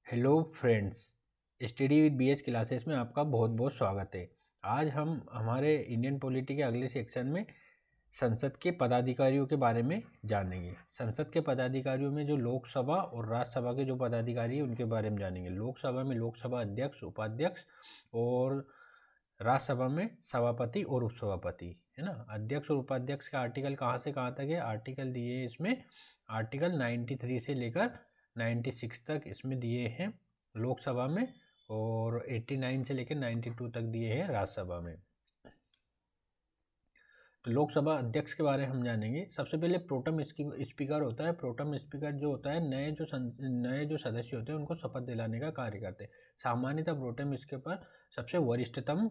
Hello friends, study with BH classes में आपका बहुत बहुत स्वागत है। आज हम हमारे इंडियन पॉलिटी के अगले सेक्शन में संसद के पदाधिकारियों के बारे में जानेंगे। संसद के पदाधिकारियों में जो लोकसभा और राज्यसभा के जो पदाधिकारी हैं उनके बारे में जानेंगे। लोकसभा में लोकसभा अध्यक्ष, उपाध्यक्ष और राज्यसभा में सभापति और उपसभापति, है ना। अध्यक्ष और उपाध्यक्ष का आर्टिकल कहाँ से कहाँ तक है? आर्टिकल दिए हैं इसमें, आर्टिकल 93 से लेकर 96 तक इसमें दिए हैं लोकसभा में, और 89 से लेकर 92 तक दिए हैं राज्यसभा में। तो लोकसभा अध्यक्ष के बारे में हम जानेंगे। सबसे पहले प्रोटम स्पीकर होता है। प्रोटम स्पीकर जो होता है नए जो सदस्य होते हैं उनको शपथ दिलाने का कार्य करते हैं। सामान्यतः प्रोटम स्पीकर सबसे वरिष्ठतम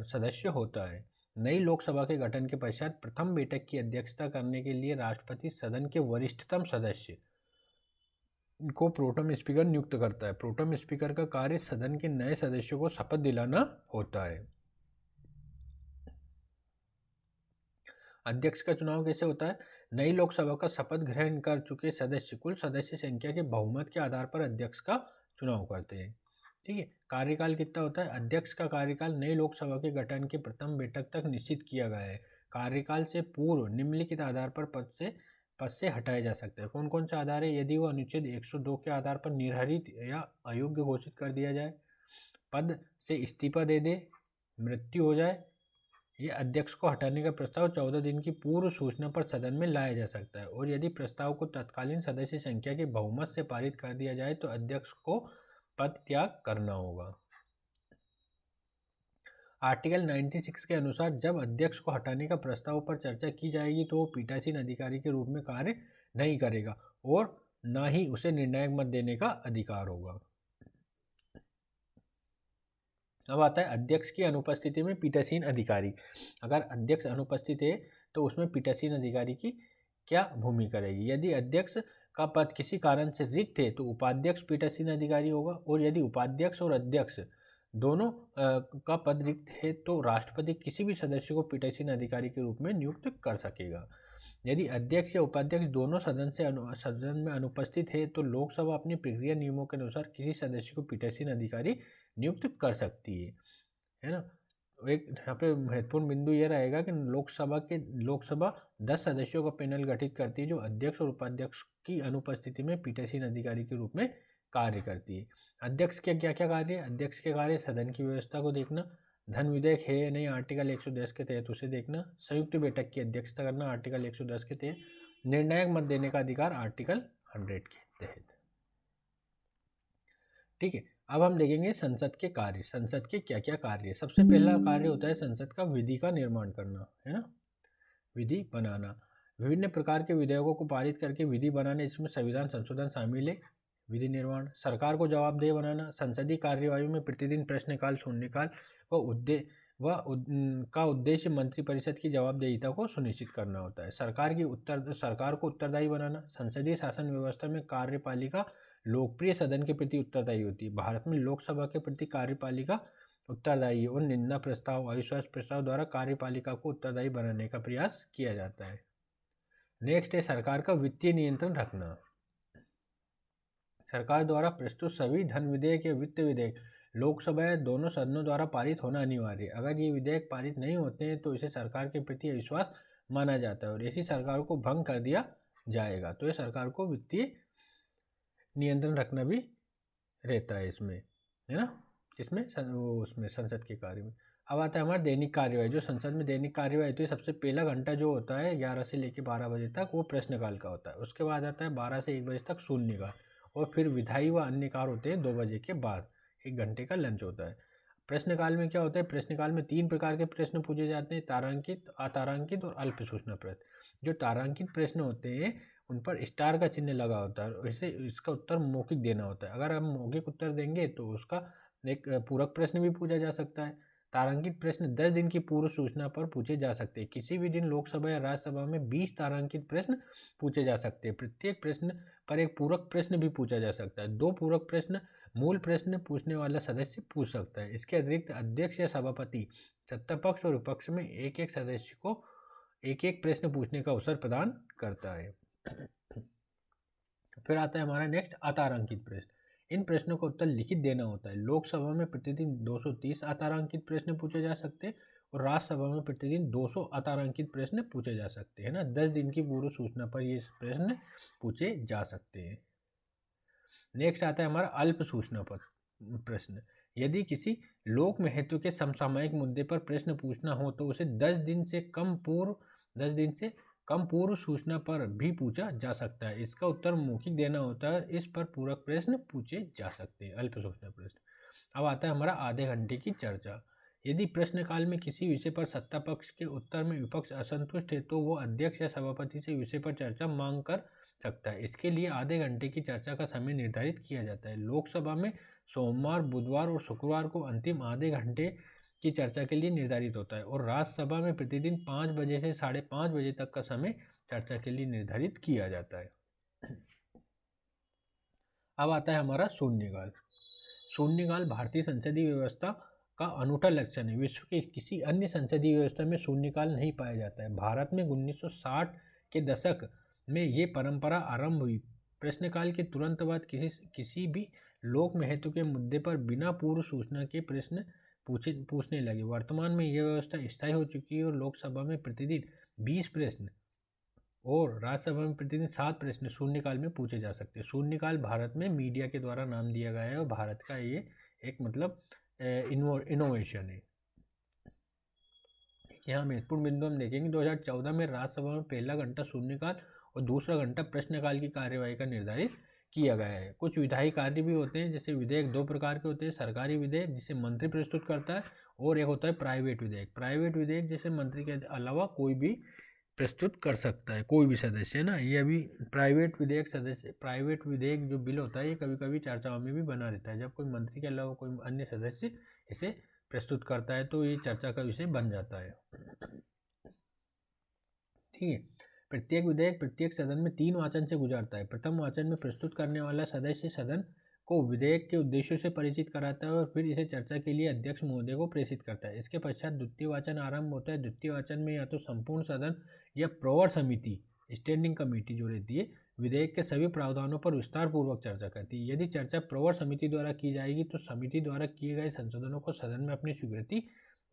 सदस्य होता है। नई लोकसभा के गठन के पश्चात प्रथम बैठक की अध्यक्षता करने के लिए राष्ट्रपति सदन के वरिष्ठतम सदस्य को प्रोटम स्पीकर नियुक्त करता है। प्रोटम स्पीकर का कार्य सदन के नए सदस्यों को शपथ दिलाना होता है। अध्यक्ष का चुनाव कैसे होता है? नई लोकसभा का शपथ ग्रहण कर चुके सदस्य कुल सदस्य संख्या के बहुमत के आधार पर अध्यक्ष का चुनाव करते हैं। ठीक है। कार्यकाल कितना होता है? अध्यक्ष का कार्यकाल नई लोकसभा के गठन के प्रथम बैठक तक निश्चित किया गया है। कार्यकाल से पूर्व निम्नलिखित आधार पर पद से हटाया जा सकता है। कौन कौन सा आधार है? यदि वो अनुच्छेद 102 के आधार पर निर्हरित या अयोग्य घोषित कर दिया जाए, पद से इस्तीफा दे दे, मृत्यु हो जाए, ये अध्यक्ष को हटाने का प्रस्ताव 14 दिन की पूर्व सूचना पर सदन में लाया जा सकता है। और यदि प्रस्ताव को तत्कालीन सदस्य संख्या के बहुमत से पारित कर दिया जाए तो अध्यक्ष को पद त्याग करना होगा। आर्टिकल 96 के अनुसार जब अध्यक्ष को हटाने का प्रस्ताव पर चर्चा की जाएगी तो वो पीठासीन अधिकारी के रूप में कार्य नहीं करेगा और न ही उसे निर्णायक मत देने का अधिकार होगा। अब आता है अध्यक्ष की अनुपस्थिति में पीठासीन अधिकारी। अगर अध्यक्ष अनुपस्थित है तो उसमें पीठासीन अधिकारी की क्या भूमिका रहेगी? यदि अध्यक्ष का पद किसी कारण से रिक्त है तो उपाध्यक्ष पीठासीन अधिकारी होगा, और यदि उपाध्यक्ष और अध्यक्ष दोनों का पद रिक्त है तो राष्ट्रपति किसी भी सदस्य को पीठासीन अधिकारी के रूप में नियुक्त कर सकेगा। यदि अध्यक्ष या उपाध्यक्ष दोनों सदन में अनुपस्थित है तो लोकसभा अपनी प्रक्रिया नियमों के अनुसार किसी सदस्य को पीठासीन अधिकारी नियुक्त कर सकती है ना। एक यहाँ पे महत्वपूर्ण बिंदु यह रहेगा कि लोकसभा 10 सदस्यों का पैनल गठित करती है जो अध्यक्ष और उपाध्यक्ष की अनुपस्थिति में पीठासीन अधिकारी के रूप में कार्य करती है। अध्यक्ष के क्या क्या कार्य है? अध्यक्ष के कार्य सदन की व्यवस्था को देखना, धन विधेयक है या नहीं आर्टिकल 110 के तहत उसे देखना, संयुक्त बैठक की अध्यक्षता करना आर्टिकल 110 के तहत, निर्णायक मत देने का अधिकार आर्टिकल 100 के तहत। ठीक है। अब हम देखेंगे संसद के कार्य। संसद के क्या क्या कार्य है? सबसे पहला कार्य होता है संसद का विधि का निर्माण करना, है ना, विधि बनाना। विभिन्न प्रकार के विधेयकों को पारित करके विधि बनाने, इसमें संविधान संशोधन शामिल है। विधि निर्माण, सरकार को जवाबदेह बनाना, संसदीय कार्यवाही में प्रतिदिन प्रश्नकाल, शून्यकाल का उद्देश्य मंत्रिपरिषद की जवाबदेहिता को सुनिश्चित करना होता है। सरकार को उत्तरदायी बनाना, संसदीय शासन व्यवस्था में कार्यपालिका लोकप्रिय सदन के प्रति उत्तरदायी होती है। भारत में लोकसभा के प्रति कार्यपालिका उत्तरदायी और निंदा प्रस्ताव, अविश्वास प्रस्ताव द्वारा कार्यपालिका को उत्तरदायी बनाने का प्रयास किया जाता है। नेक्स्ट है सरकार का वित्तीय नियंत्रण रखना। सरकार द्वारा प्रस्तुत सभी धन विधेयक या वित्त विधेयक लोकसभा या दोनों सदनों द्वारा पारित होना अनिवार्य है। अगर ये विधेयक पारित नहीं होते हैं तो इसे सरकार के प्रति अविश्वास माना जाता है और ऐसी सरकार को भंग कर दिया जाएगा। तो ये सरकार को वित्तीय नियंत्रण रखना भी रहता है इसमें, है ना, इसमें उसमें संसद के कार्य में। अब आता है हमारा दैनिक कार्यवाही। जो संसद में दैनिक कार्यवाही होती है, सबसे पहला घंटा जो होता है 11 से लेकर 12 बजे तक वो प्रश्नकाल का होता है। उसके बाद आता है 12 से 1 बजे तक शून्यकाल, और फिर विधायी व अन्य कार्य होते हैं 2 बजे के बाद। 1 घंटे का लंच होता है। प्रश्नकाल में क्या होता है? प्रश्नकाल में 3 प्रकार के प्रश्न पूछे जाते हैं, तारांकित, अतारांकित और अल्प सूचना प्रश्न। जो तारांकित प्रश्न होते हैं उन पर स्टार का चिन्ह लगा होता है, वैसे इसका उत्तर मौखिक देना होता है। अगर हम मौखिक उत्तर देंगे तो उसका एक पूरक प्रश्न भी पूछा जा सकता है। तारांकित प्रश्न 10 दिन की पूर्व सूचना पर पूछे जा सकते हैं। किसी भी दिन लोकसभा या राज्यसभा में 20 तारांकित प्रश्न पूछे जा सकते हैं। प्रत्येक प्रश्न पर एक पूरक प्रश्न भी पूछा जा सकता है। 2 पूरक प्रश्न मूल प्रश्न पूछने वाला सदस्य पूछ सकता है। इसके अतिरिक्त अध्यक्ष या सभापति सत्ता पक्ष और विपक्ष में एक एक सदस्य को एक एक प्रश्न पूछने का अवसर प्रदान करता है। फिर आता है हमारा नेक्स्ट अतारांकित प्रश्न। इन प्रश्नों का उत्तर लिखित देना होता है। लोकसभा में प्रतिदिन 230 अतारांकित प्रश्न पूछे जा सकते हैं और राज्यसभा में प्रतिदिन 200 अतारांकित प्रश्न पूछे जा सकते हैं ना। 10 दिन की पूर्व सूचना पर ये प्रश्न पूछे जा सकते हैं। नेक्स्ट आता है हमारा अल्प सूचना पर प्रश्न। यदि किसी लोक महत्व के समसामयिक मुद्दे पर प्रश्न पूछना हो तो उसे 10 दिन से कम पूर्व सूचना पर भी पूछा जा सकता है। इसका उत्तर मौखिक देना होता है। इस पर पूरक प्रश्न पूछे जा सकते हैं, अल्प सूचना प्रश्न। अब आता है हमारा आधे घंटे की चर्चा। यदि प्रश्नकाल में किसी विषय पर सत्ता पक्ष के उत्तर में विपक्ष असंतुष्ट है तो वो अध्यक्ष या सभापति से विषय पर चर्चा मांग कर सकता है। इसके लिए आधे घंटे की चर्चा का समय निर्धारित किया जाता है। लोकसभा में सोमवार, बुधवार और शुक्रवार को अंतिम आधे घंटे की चर्चा के लिए निर्धारित होता है और राज्यसभा में प्रतिदिन 5 बजे से 5:30 बजे तक का समय चर्चा के लिए निर्धारित किया जाता है। अब आता है हमारा शून्यकाल। शून्यकाल भारतीय संसदीय व्यवस्था का अनूठा लक्षण है। विश्व के किसी अन्य संसदीय व्यवस्था में शून्यकाल नहीं पाया जाता है। भारत में 1960 के दशक में ये परंपरा आरंभ हुई। प्रश्नकाल के तुरंत बाद किसी भी लोक महत्व के मुद्दे पर बिना पूर्व सूचना के प्रश्न पूछने लगे। वर्तमान में यह व्यवस्था स्थायी हो चुकी है और लोकसभा में प्रतिदिन 20 प्रश्न और राज्यसभा में प्रतिदिन 7 प्रश्न शून्यकाल में पूछे जा सकते हैं। शून्यकाल भारत में मीडिया के द्वारा नाम दिया गया है और भारत का ये एक मतलब इनोवेशन है। यहाँ महत्वपूर्ण बिंदु हम देखेंगे। 2014 में राज्यसभा में पहला घंटा शून्यकाल और दूसरा घंटा प्रश्नकाल की कार्यवाही का निर्धारित किया गया है। कुछ विधायी कार्य भी होते हैं, जैसे विधेयक 2 प्रकार के होते हैं। सरकारी विधेयक जिसे मंत्री प्रस्तुत करता है और एक होता है प्राइवेट विधेयक। प्राइवेट विधेयक जैसे मंत्री के अलावा कोई भी प्रस्तुत कर सकता है, कोई भी सदस्य है ना। ये अभी प्राइवेट विधेयक जो बिल होता है ये कभी कभी चर्चाओं में भी बना रहता है। जब कोई मंत्री के अलावा कोई अन्य सदस्य इसे प्रस्तुत करता है तो ये चर्चा का विषय बन जाता है। ठीक है। प्रत्येक विधेयक प्रत्येक सदन में 3 वाचन से गुजरता है। प्रथम वाचन में प्रस्तुत करने वाला सदस्य सदन को विधेयक के उद्देश्यों से परिचित कराता है और फिर इसे चर्चा के लिए अध्यक्ष महोदय को प्रेषित करता है। इसके पश्चात द्वितीय वाचन आरंभ होता है। द्वितीय वाचन में या तो संपूर्ण सदन या प्रवर समिति, स्टैंडिंग कमेटी जो रहती है, विधेयक के सभी प्रावधानों पर विस्तार पूर्वक चर्चा करती है। यदि चर्चा प्रवर समिति द्वारा की जाएगी तो समिति द्वारा किए गए संशोधनों को सदन में अपनी स्वीकृति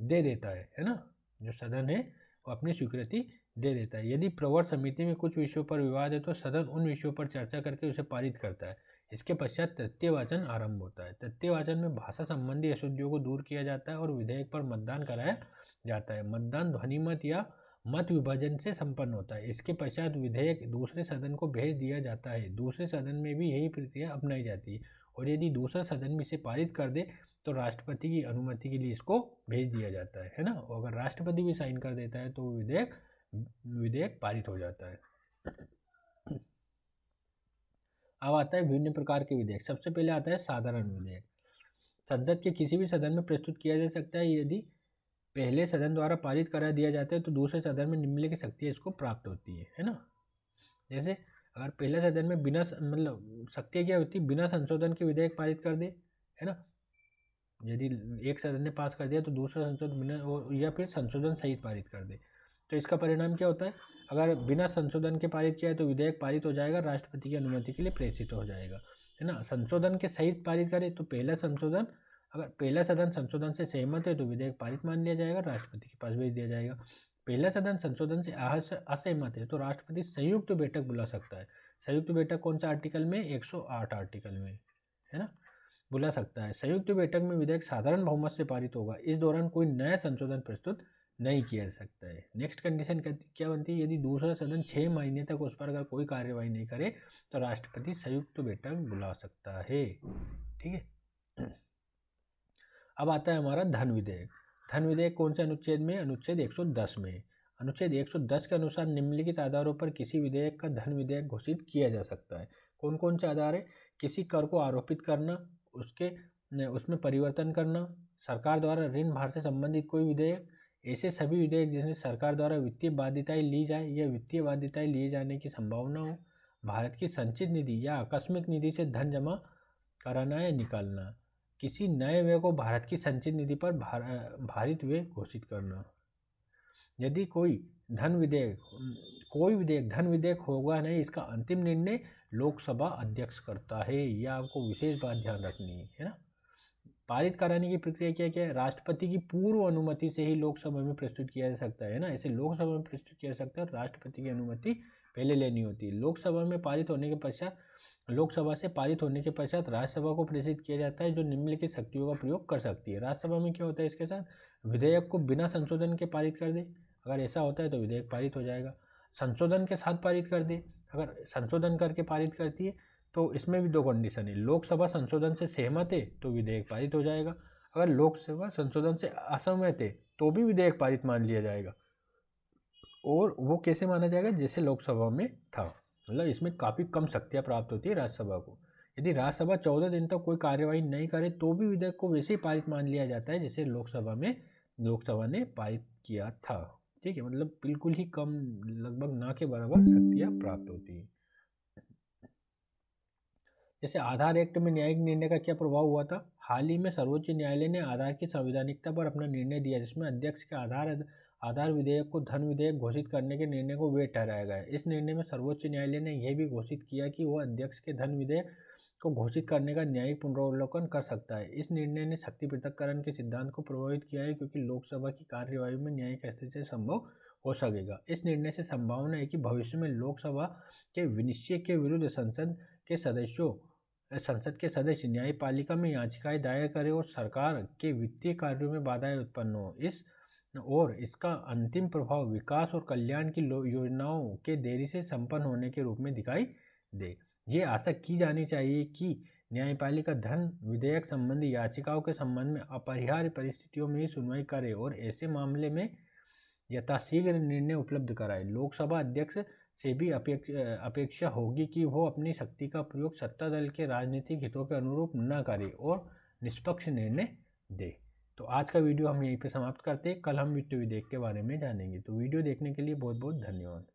दे देता है ना। जो सदन है वो अपनी स्वीकृति दे देता है। यदि प्रवर समिति में कुछ विषयों पर विवाद है तो सदन उन विषयों पर चर्चा करके उसे पारित करता है। इसके पश्चात तृतीय वाचन आरंभ होता है। तृतीय वाचन में भाषा संबंधी अशुद्धियों को दूर किया जाता है और विधेयक पर मतदान कराया जाता है। मतदान ध्वनिमत या मत विभाजन से संपन्न होता है। इसके पश्चात विधेयक दूसरे सदन को भेज दिया जाता है। दूसरे सदन में भी यही प्रक्रिया अपनाई जाती है और यदि दूसरा सदन भी इसे पारित कर दे तो राष्ट्रपति की अनुमति के लिए इसको भेज दिया जाता है ना। और अगर राष्ट्रपति भी साइन कर देता है तो विधेयक पारित हो जाता है। अब आता है विभिन्न प्रकार के विधेयक। सबसे पहले आता है साधारण विधेयक। संसद के किसी भी सदन में प्रस्तुत किया जा सकता है। यदि पहले सदन द्वारा पारित करा दिया जाता है तो दूसरे सदन में निम्नलिखित शक्तियाँ इसको प्राप्त होती है ना। जैसे अगर पहले सदन में बिना शक्तियाँ क्या होती है, बिना संशोधन के विधेयक पारित कर दे, है ना। यदि एक सदन ने पास कर दिया तो दूसरा संशोधन बिना या फिर संशोधन सहित पारित कर दे तो इसका परिणाम क्या होता है। अगर बिना संशोधन के पारित किया है तो विधेयक पारित हो जाएगा, राष्ट्रपति की अनुमति के लिए प्रेषित हो जाएगा, है ना। संशोधन के सहित पारित करे तो अगर पहला सदन संशोधन से सहमत है तो विधेयक पारित मान लिया जाएगा, राष्ट्रपति के पास भेज दिया जाएगा। पहला सदन संशोधन से असहमत है तो राष्ट्रपति संयुक्त बैठक बुला सकता है। संयुक्त बैठक कौन सा आर्टिकल में, 108 आर्टिकल में, है ना, बुला सकता है। संयुक्त बैठक में विधेयक साधारण बहुमत से पारित होगा। इस दौरान कोई नया संशोधन प्रस्तुत नहीं किया जा सकता है। नेक्स्ट कंडीशन क्या बनती है, यदि दूसरा सदन 6 महीने तक उस पर अगर कोई कार्यवाही नहीं करे तो राष्ट्रपति संयुक्त बैठक बुला सकता है। ठीक है। अब आता है हमारा धन विधेयक। धन विधेयक कौन से अनुच्छेद में, अनुच्छेद 110 में। अनुच्छेद 110 के अनुसार निम्नलिखित आधारों पर किसी विधेयक का धन विधेयक घोषित किया जा सकता है। कौन कौन से आधार है, किसी कर को आरोपित करना, उसमें परिवर्तन करना, सरकार द्वारा ऋण भार से संबंधित कोई विधेयक, ऐसे सभी विधेयक जिसमें सरकार द्वारा वित्तीय बाध्यताएं ली जाए या वित्तीय बाध्यताएं लिए जाने की संभावना हो, भारत की संचित निधि या आकस्मिक निधि से धन जमा कराना या निकालना, किसी नए व्यय को भारत की संचित निधि पर भारित व्यय घोषित करना। यदि कोई धन विधेयक कोई विधेयक धन विधेयक होगा नहीं, इसका अंतिम निर्णय लोकसभा अध्यक्ष करता है। यह आपको विशेष बात ध्यान रखनी है ना। पारित कराने की प्रक्रिया क्या क्या है? राष्ट्रपति की पूर्व अनुमति से ही लोकसभा में प्रस्तुत किया जा सकता है ना। ऐसे लोकसभा में प्रस्तुत किया जा सकता है, राष्ट्रपति की अनुमति पहले लेनी होती है। लोकसभा से पारित होने के पश्चात राज्यसभा को प्रेषित किया जाता है, जो निम्नलिखित शक्तियों का प्रयोग कर सकती है। राज्यसभा में क्या होता है इसके साथ? विधेयक को बिना संशोधन के पारित कर दे, अगर ऐसा होता है तो विधेयक पारित हो जाएगा। संशोधन के साथ पारित कर दे, अगर संशोधन करके पारित करती है तो इसमें भी दो कंडीशन है। लोकसभा संशोधन से सहमत है तो विधेयक पारित हो जाएगा, अगर लोकसभा संशोधन से असहमत है तो भी विधेयक पारित मान लिया जाएगा। और वो कैसे माना जाएगा? जैसे लोकसभा में था, मतलब इसमें काफ़ी कम शक्तियाँ प्राप्त होती है राज्यसभा को। यदि राज्यसभा 14 दिन तक कोई कार्यवाही नहीं करे तो भी विधेयक को वैसे ही पारित मान लिया जाता है जैसे लोकसभा ने पारित किया था। ठीक है, मतलब बिल्कुल ही कम, लगभग ना के बराबर शक्तियाँ प्राप्त होती है। जैसे आधार एक्ट में न्यायिक निर्णय का क्या प्रभाव हुआ था? हाल ही में सर्वोच्च न्यायालय ने आधार की संवैधानिकता पर अपना निर्णय दिया, जिसमें अध्यक्ष के आधार विधेयक को धन विधेयक घोषित करने के निर्णय को वैध ठहराया गया। इस निर्णय में सर्वोच्च न्यायालय ने यह भी घोषित किया कि वह अध्यक्ष के धन विधेयक को घोषित करने का न्यायिक पुनरावलोकन कर सकता है। इस निर्णय ने शक्ति पृथक्करण के सिद्धांत को प्रभावित किया है, क्योंकि लोकसभा की कार्यवाही में न्यायिक हस्तक्षेप संभव हो सकेगा। इस निर्णय से संभावना है कि भविष्य में लोकसभा के विनिश्चय के विरुद्ध संसद के सदस्य न्यायपालिका में याचिकाएं दायर करें और सरकार के वित्तीय कार्यों में बाधाएं उत्पन्न हो। इसका अंतिम प्रभाव विकास और कल्याण की योजनाओं के देरी से संपन्न होने के रूप में दिखाई दे। ये आशा की जानी चाहिए कि न्यायपालिका धन विधेयक संबंधी याचिकाओं के संबंध में अपरिहार्य परिस्थितियों में ही सुनवाई करे और ऐसे मामले में यथाशीघ्र निर्णय उपलब्ध कराए। लोकसभा अध्यक्ष से भी अपेक्षा होगी कि वो अपनी शक्ति का प्रयोग सत्ता दल के राजनीतिक हितों के अनुरूप न करे और निष्पक्ष निर्णय दे। तो आज का वीडियो हम यहीं पे समाप्त करते हैं। कल हम वित्त विधेयक के बारे में जानेंगे। तो वीडियो देखने के लिए बहुत बहुत धन्यवाद।